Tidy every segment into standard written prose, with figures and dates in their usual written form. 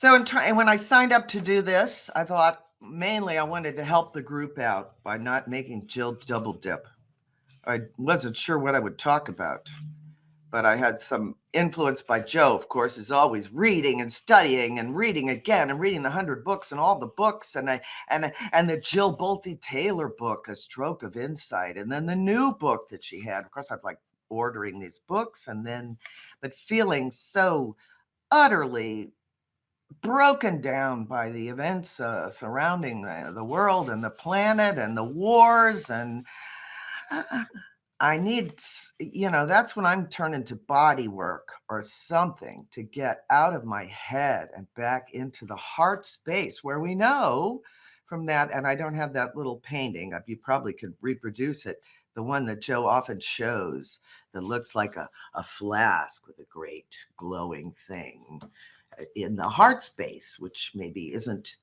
When I signed up to do this, I thought mainly I wanted to help the group out by not making Jill double dip. I wasn't sure what I would talk about, but I had some influence by Joe, of course, is always reading and studying and reading again and reading the 100 books and all the books and the Jill Bolte Taylor book, A Stroke of Insight, and then the new book that she had. Of course, I've like ordering these books but feeling so utterly broken down by the events surrounding the world and the planet and the wars. And I need, that's when I'm turning to body work or something to get out of my head and back into the heart space where we know from that. And I don't have that little painting. You probably could reproduce it. The one that Joe often shows that looks like a flask with a great glowing thing in the heart space, which maybe isn't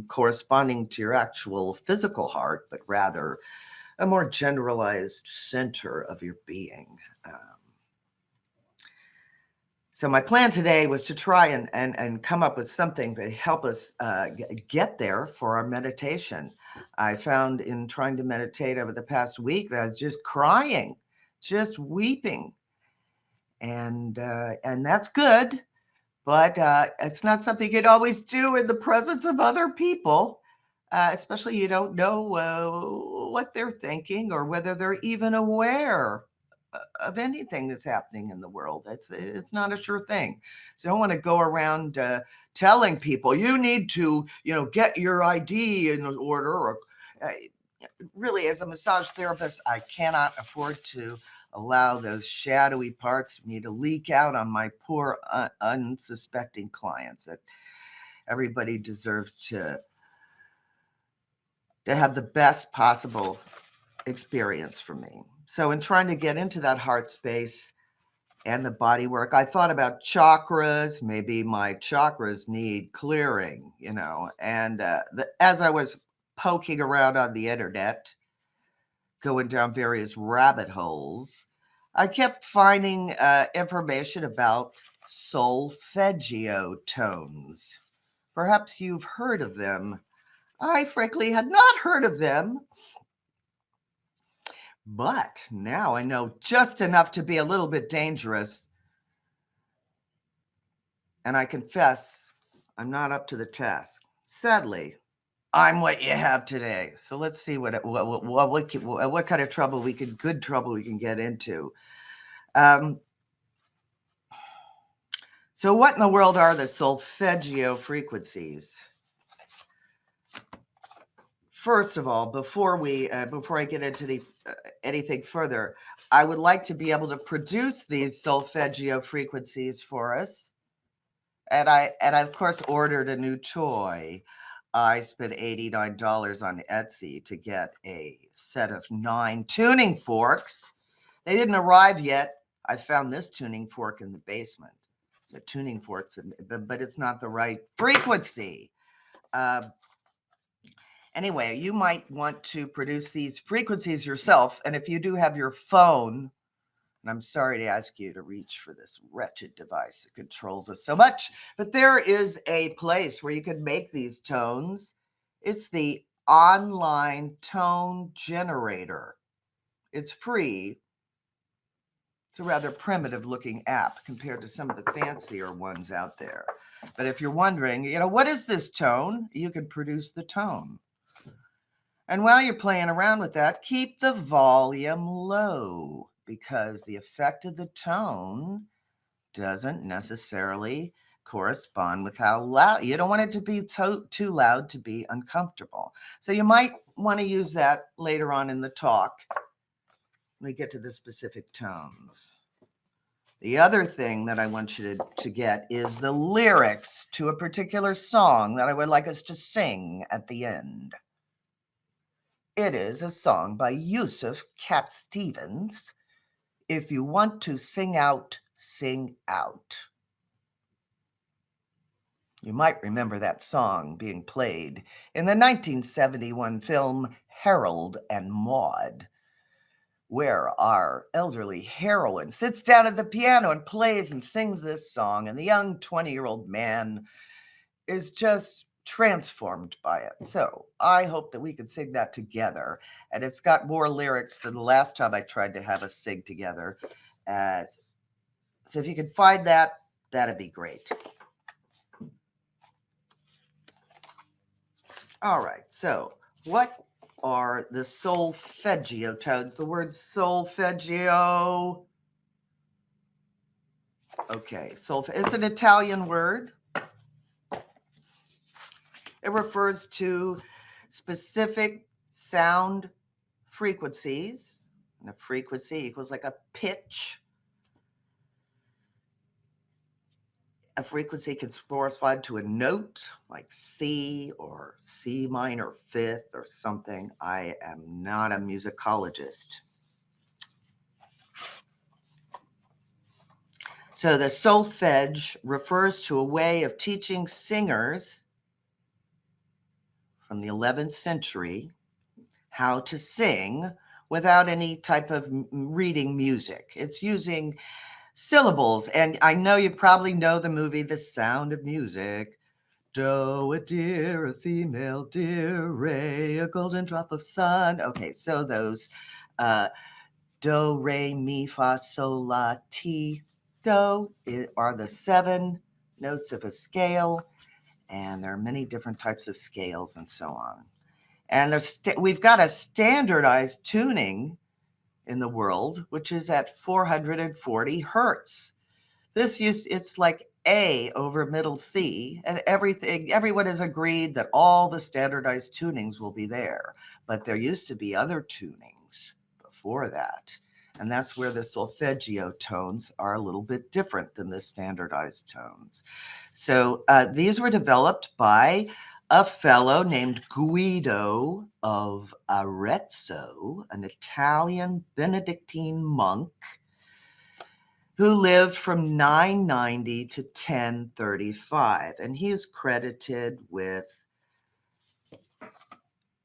corresponding to your actual physical heart, but rather a more generalized center of your being. So my plan today was to try and come up with something to help us get there for our meditation. I found in trying to meditate over the past week that I was just crying, just weeping. And that's good, but it's not something you'd always do in the presence of other people. Especially you don't know what they're thinking or whether they're even aware of anything that's happening in the world. It's not a sure thing. So I don't want to go around telling people you need to, get your ID in order. Or really, as a massage therapist, I cannot afford to allow those shadowy parts of me to leak out on my poor, unsuspecting clients. That everybody deserves to have the best possible experience for me. So in trying to get into that heart space and the body work, I thought about chakras. Maybe my chakras need clearing, and as I was poking around on the internet, going down various rabbit holes, I kept finding information about solfeggio tones. Perhaps you've heard of them. I frankly had not heard of them, but now I know just enough to be a little bit dangerous. And I confess, I'm not up to the task. Sadly, I'm what you have today. So let's see what kind of good trouble we can get into. So what in the world are the solfeggio frequencies? First of all, before I get into anything further, I would like to be able to produce these solfeggio frequencies for us. And I of course ordered a new toy. I spent $89 on Etsy to get a set of 9 tuning forks. They didn't arrive yet. I found this tuning fork in the basement. The tuning forks, but it's not the right frequency. Anyway, you might want to produce these frequencies yourself. And if you do have your phone, and I'm sorry to ask you to reach for this wretched device that controls us so much, but there is a place where you can make these tones. It's the online tone generator. It's free. It's a rather primitive looking app compared to some of the fancier ones out there. But if you're wondering, what is this tone? You can produce the tone. And while you're playing around with that, keep the volume low because the effect of the tone doesn't necessarily correspond with how loud. You don't want it to be too loud to be uncomfortable. So you might want to use that later on in the talk when we get to the specific tones. The other thing that I want you to get is the lyrics to a particular song that I would like us to sing at the end. It is a song by Yusuf Cat Stevens. If you want to sing out, sing out. You might remember that song being played in the 1971 film Harold and Maude, where our elderly heroine sits down at the piano and plays and sings this song, and the young 20-year-old man is just transformed by it. So I hope that we can sing that together. And it's got more lyrics than the last time I tried to have us sing together. So if you can find that, that'd be great. All right. So what are the solfeggio tones? The word solfeggio. Okay. It's an Italian word. It refers to specific sound frequencies. And a frequency equals like a pitch. A frequency can correspond to a note like C or C minor fifth or something. I am not a musicologist. So the solfege refers to a way of teaching singers from the 11th century how to sing without any type of reading music. It's using syllables. And I know you probably know the movie The Sound of Music. Do, a deer, a female deer, ray, a golden drop of sun. Okay, so those do, re, mi, fa, sol, la, ti, do are the 7 notes of a scale. And there are many different types of scales and so on. And we've got a standardized tuning in the world, which is at 440 hertz. It's like A over middle C, and everyone has agreed that all the standardized tunings will be there. But there used to be other tunings before that. And that's where the solfeggio tones are a little bit different than the standardized tones. So these were developed by a fellow named Guido of Arezzo, an Italian Benedictine monk who lived from 990 to 1035. And he is credited with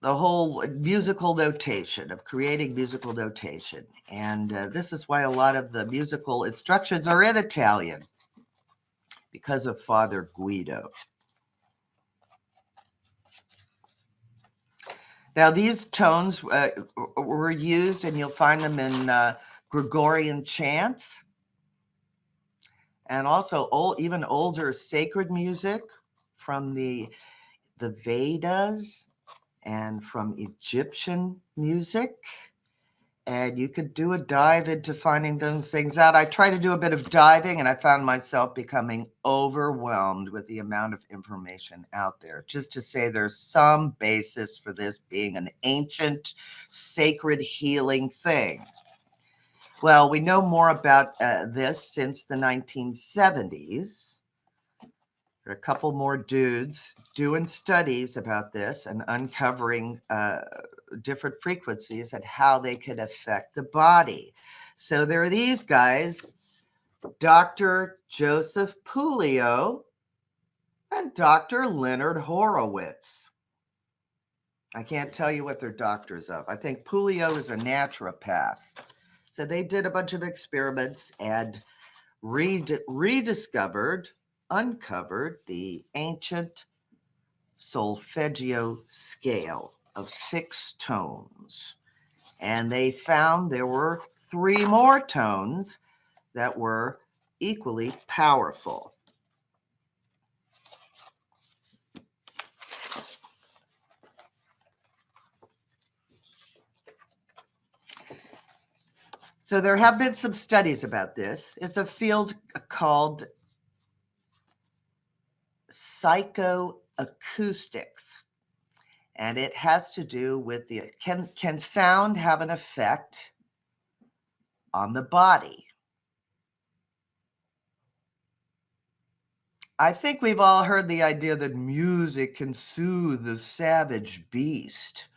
the whole musical notation, of creating musical notation. And this is why a lot of the musical instructions are in Italian, because of Father Guido. Now, these tones were used, and you'll find them in Gregorian chants, and also even older sacred music from the Vedas and from Egyptian music. And you could do a dive into finding those things out. I tried to do a bit of diving, and I found myself becoming overwhelmed with the amount of information out there. Just to say there's some basis for this being an ancient, sacred healing thing. Well, we know more about this since the 1970s. There are a couple more dudes doing studies about this and uncovering different frequencies and how they could affect the body. So there are these guys, Dr. Joseph Puleo and Dr. Leonard Horowitz. I can't tell you what they're doctors of. I think Puleo is a naturopath. So they did a bunch of experiments and uncovered the ancient solfeggio scale of 6 tones. And they found there were 3 more tones that were equally powerful. So there have been some studies about this. It's a field called psychoacoustics. And it has to do with can sound have an effect on the body? I think we've all heard the idea that music can soothe the savage beast.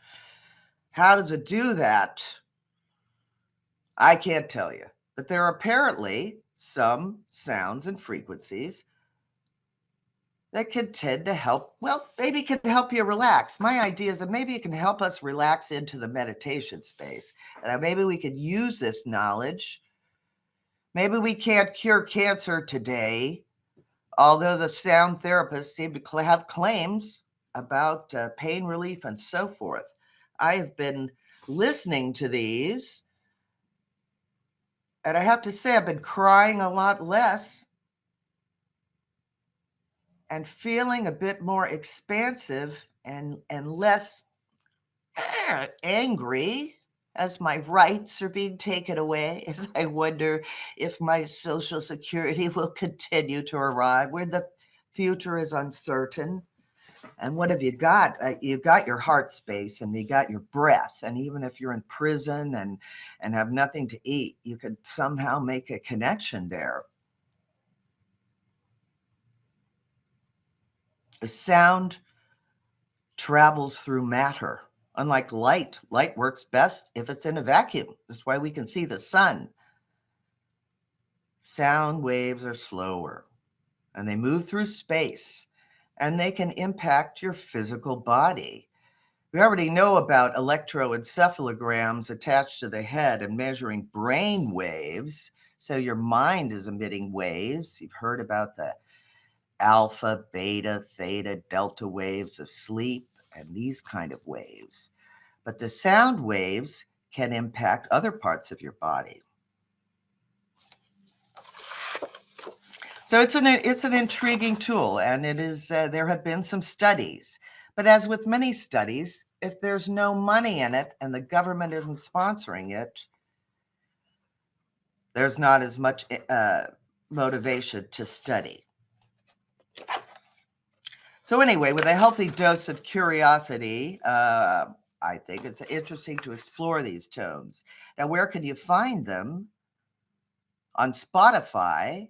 How does it do that? I can't tell you. But there are apparently some sounds and frequencies that can tend to help, maybe it can help you relax. My idea is that maybe it can help us relax into the meditation space. And maybe we could use this knowledge. Maybe we can't cure cancer today. Although the sound therapists seem to have claims about pain relief and so forth, I have been listening to these, and I have to say I've been crying a lot less and feeling a bit more expansive and less angry as my rights are being taken away, as I wonder if my Social Security will continue to arrive, where the future is uncertain. And what have you got? You've got your heart space and you got your breath. And even if you're in prison and have nothing to eat, you could somehow make a connection there. The sound travels through matter. Unlike light, light works best if it's in a vacuum. That's why we can see the sun. Sound waves are slower and they move through space and they can impact your physical body. We already know about electroencephalograms attached to the head and measuring brain waves. So your mind is emitting waves. You've heard about the alpha, beta, theta, delta waves of sleep and these kind of waves. But the sound waves can impact other parts of your body. So it's an intriguing tool, and it is. There have been some studies, but as with many studies, if there's no money in it and the government isn't sponsoring it, there's not as much motivation to study. So anyway, with a healthy dose of curiosity, I think it's interesting to explore these tones. Now, where can you find them? On Spotify,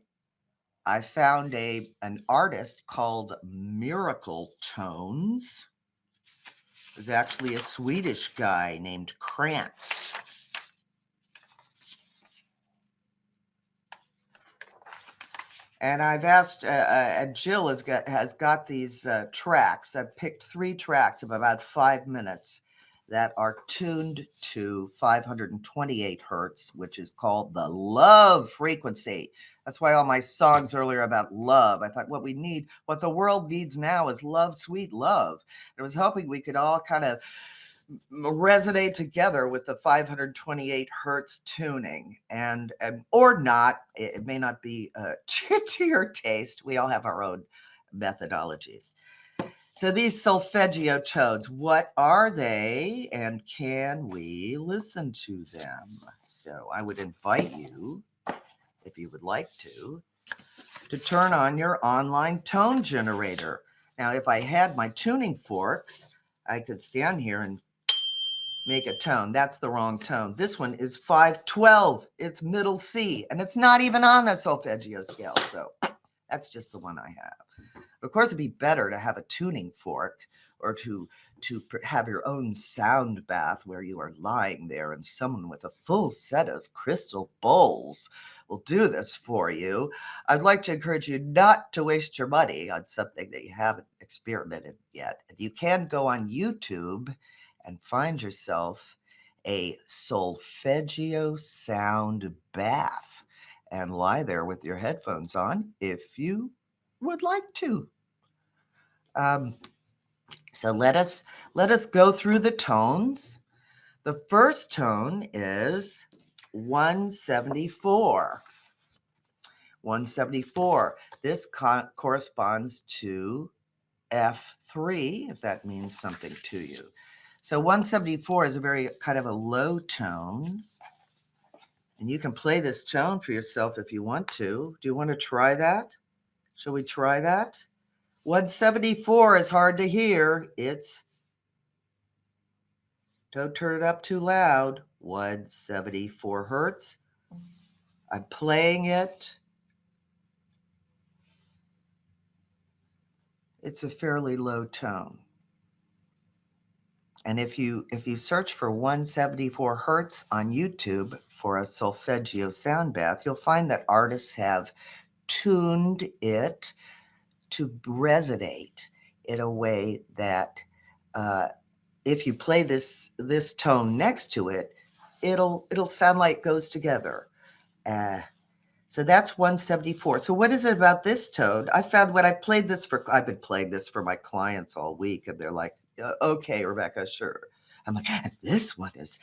I found an artist called Miracle Tones. There's actually a Swedish guy named Krantz. And I've asked, Jill has got these tracks. I've picked 3 tracks of about 5 minutes that are tuned to 528 hertz, which is called the love frequency. That's why all my songs earlier about love, I thought what the world needs now is love, sweet love. I was hoping we could all kind of resonate together with the 528 hertz tuning and or not. It may not be to your taste. We all have our own methodologies. So these solfeggio tones, what are they and can we listen to them? So I would invite you, if you would like to turn on your online tone generator. Now, if I had my tuning forks, I could stand here and make a tone. That's the wrong tone. This one is 512. It's middle C, and it's not even on the solfeggio scale. So that's just the one I have. Of course, it'd be better to have a tuning fork or to have your own sound bath where you are lying there and someone with a full set of crystal bowls will do this for you. I'd like to encourage you not to waste your money on something that you haven't experimented yet. And you can go on YouTube and find yourself a solfeggio sound bath and lie there with your headphones on if you would like to. So let us go through the tones. The first tone is 174. 174. This corresponds to F3, if that means something to you. So 174 is a very kind of a low tone. And you can play this tone for yourself if you want to. Do you want to try that? Shall we try that? 174 is hard to hear. Don't turn it up too loud. 174 hertz. I'm playing it. It's a fairly low tone. And if you search for 174 hertz on YouTube for a solfeggio sound bath, you'll find that artists have tuned it to resonate in a way that if you play this tone next to it, it'll sound like it goes together. So that's 174. So what is it about this toad? I found when I've been playing this for my clients all week, and they're like, okay, Rebecca, sure. I'm like, this one is,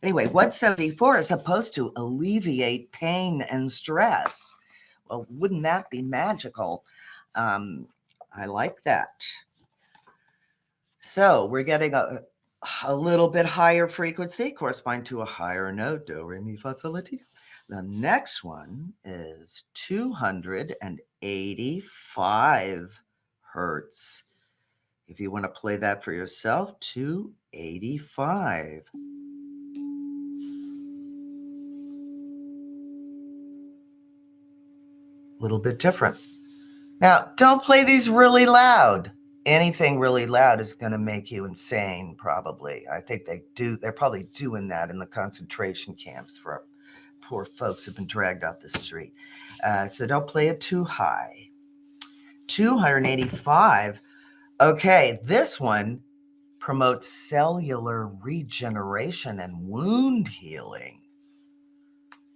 anyway, 174 is supposed to alleviate pain and stress. Well, wouldn't that be magical? I like that. So we're getting a little bit higher frequency, corresponding to a higher note, do, re, mi, fa, sol, la, ti. The next one is 285 hertz. If you want to play that for yourself, 285. A little bit different. Now, don't play these really loud. Anything really loud is going to make you insane, probably. I think they're probably doing that in the concentration camps for poor folks who've been dragged off the street. So don't play it too high. 285. Okay, this one promotes cellular regeneration and wound healing.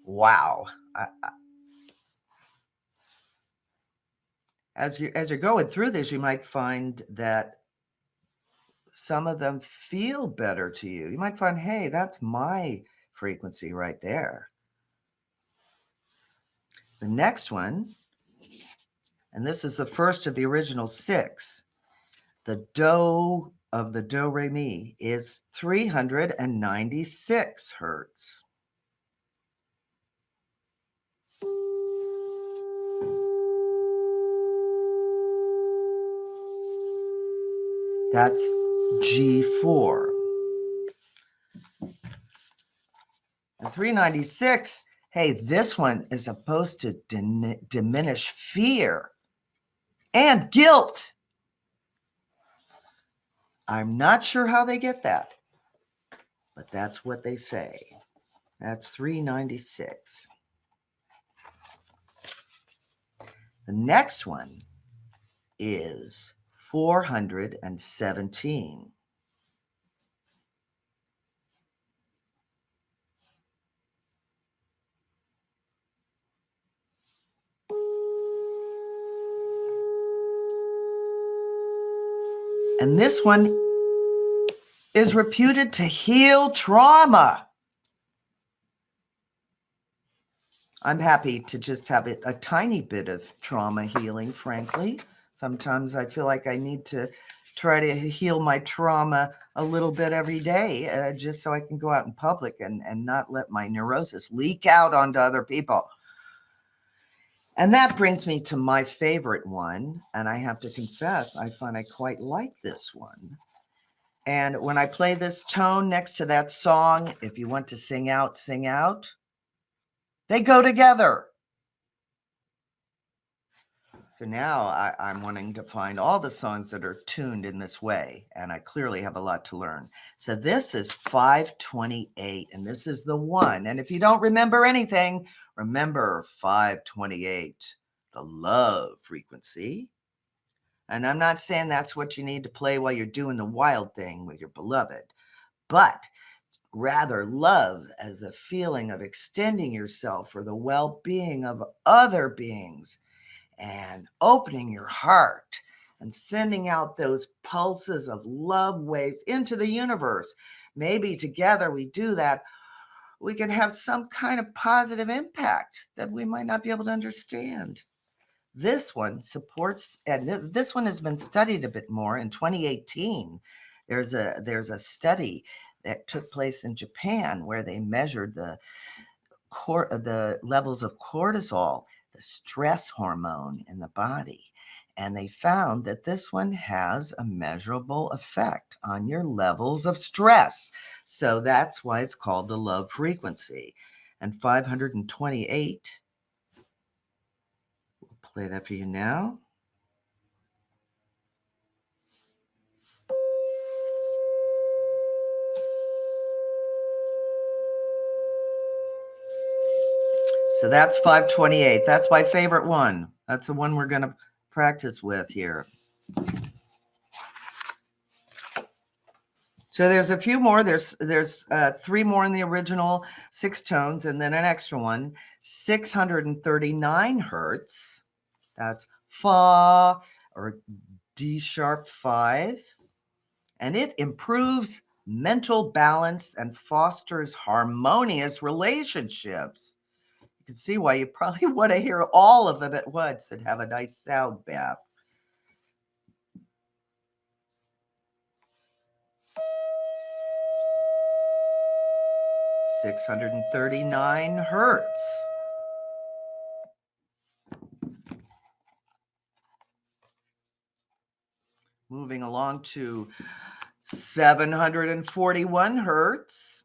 Wow. As you're going through this, you might find that some of them feel better to you. You might find, hey, that's my frequency right there. The next one, and this is the first of the original 6, the do of the do re mi is 396 hertz. That's G4. And 396, hey, this one is supposed to diminish fear and guilt. I'm not sure how they get that, but that's what they say. That's 396. The next one is 417. And this one is reputed to heal trauma. I'm happy to just have a tiny bit of trauma healing, frankly. Sometimes I feel like I need to try to heal my trauma a little bit every day, just so I can go out in public and not let my neurosis leak out onto other people. And that brings me to my favorite one. And I have to confess, I find I quite like this one. And when I play this tone next to that song, if you want to sing out, they go together. So now I'm wanting to find all the songs that are tuned in this way, and I clearly have a lot to learn. So this is 528, and this is the one. And if you don't remember anything, remember 528, the love frequency. And I'm not saying that's what you need to play while you're doing the wild thing with your beloved, but rather love as a feeling of extending yourself for the well-being of other beings and opening your heart and sending out those pulses of love waves into the universe. Maybe together we do that, we can have some kind of positive impact that we might not be able to understand. This one supports, and this one has been studied a bit more. In 2018, there's a study that took place in Japan where they measured the levels of cortisol, the stress hormone in the body. And they found that this one has a measurable effect on your levels of stress. So that's why it's called the love frequency. And 528, we'll play that for you now. So that's 528. That's my favorite one. That's the one we're going to practice with here. So there's a few more. There's 3 more in the original 6 tones, and then an extra one, 639 hertz. That's fa or D sharp 5, and it improves mental balance and fosters harmonious relationships. You can see why you probably want to hear all of them at once and have a nice sound bath. 639 hertz. Moving along to 741 hertz.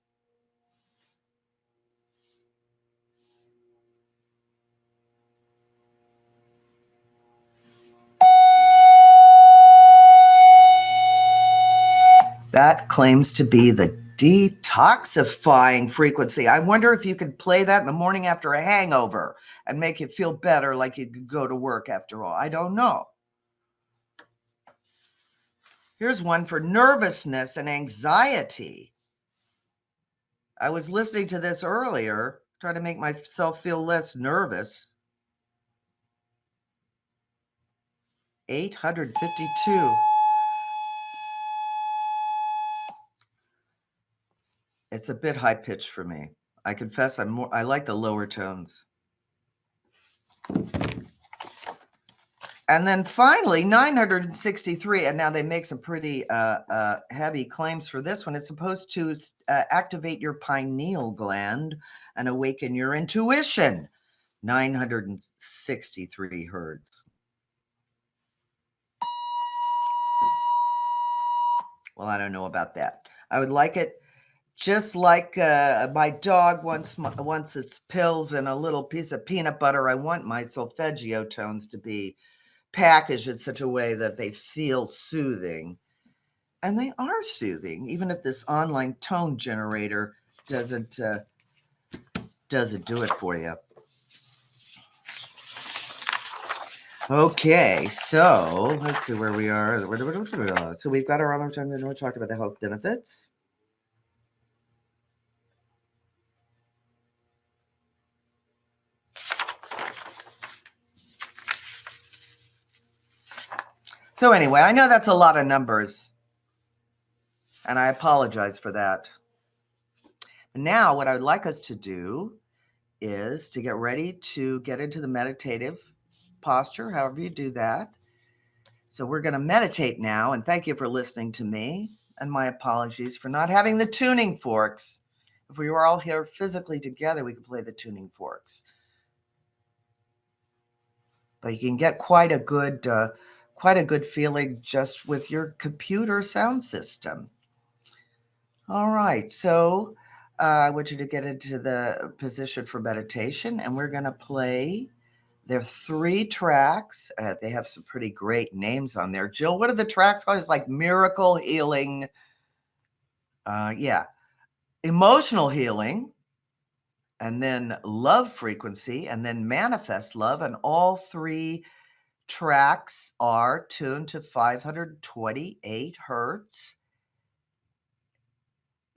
That claims to be the detoxifying frequency. I wonder if you could play that in the morning after a hangover and make you feel better, like you could go to work after all. I don't know. Here's one for nervousness and anxiety. I was listening to this earlier, trying to make myself feel less nervous. 852. It's a bit high pitched for me. I confess I like the lower tones. And then finally, 963, and now they make some pretty heavy claims for this one. It's supposed to activate your pineal gland and awaken your intuition. 963 hertz. Well, I don't know about that. I would like it just like my dog wants its pills and a little piece of peanut butter. I want my Solfeggio tones to be packaged in such a way that they feel soothing. And they are soothing, even if this online tone generator doesn't do it for you. Okay, so let's see where we are. So we've got our we talked about the health benefits. So anyway, I know that's a lot of numbers, and I apologize for that. Now, what I would like us to do is to get ready to get into the meditative posture, however you do that. So we're going to meditate now, and thank you for listening to me, and my apologies for not having the tuning forks. If we were all here physically together, we could play the tuning forks. But you can get quite a good feeling just with your computer sound system. All right, so I want you to get into the position for meditation, and we're going to play. There are 3 tracks. They have some pretty great names on there. Jill, what are the tracks called? It's like miracle healing. Emotional healing, and then love frequency, and then manifest love. And all 3 tracks are tuned to 528 hertz,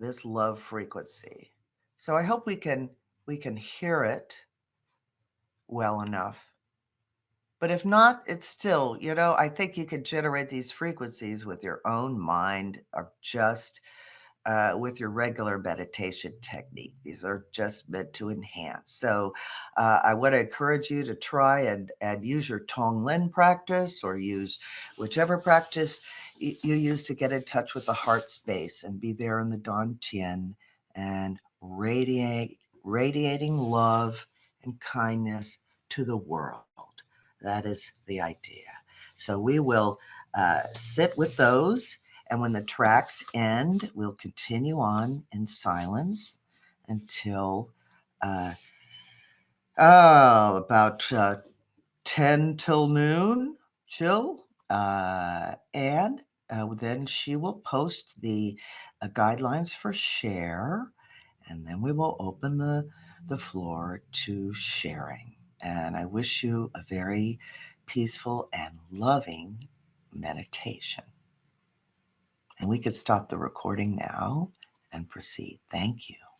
this love frequency. So I hope we can hear it well enough. But if not, it's still, I think you can generate these frequencies with your own mind, or just with your regular meditation technique. These are just meant to enhance. So I want to encourage you to try and use your Tonglen practice, or use whichever practice you use to get in touch with the heart space and be there in the Dantian and radiating love and kindness to the world. That is the idea. So we will sit with those, and when the tracks end, we'll continue on in silence until about 10 till noon, Jill. And then she will post the guidelines for share, and then we will open the floor to sharing. And I wish you a very peaceful and loving meditation. And we could stop the recording now and proceed. Thank you.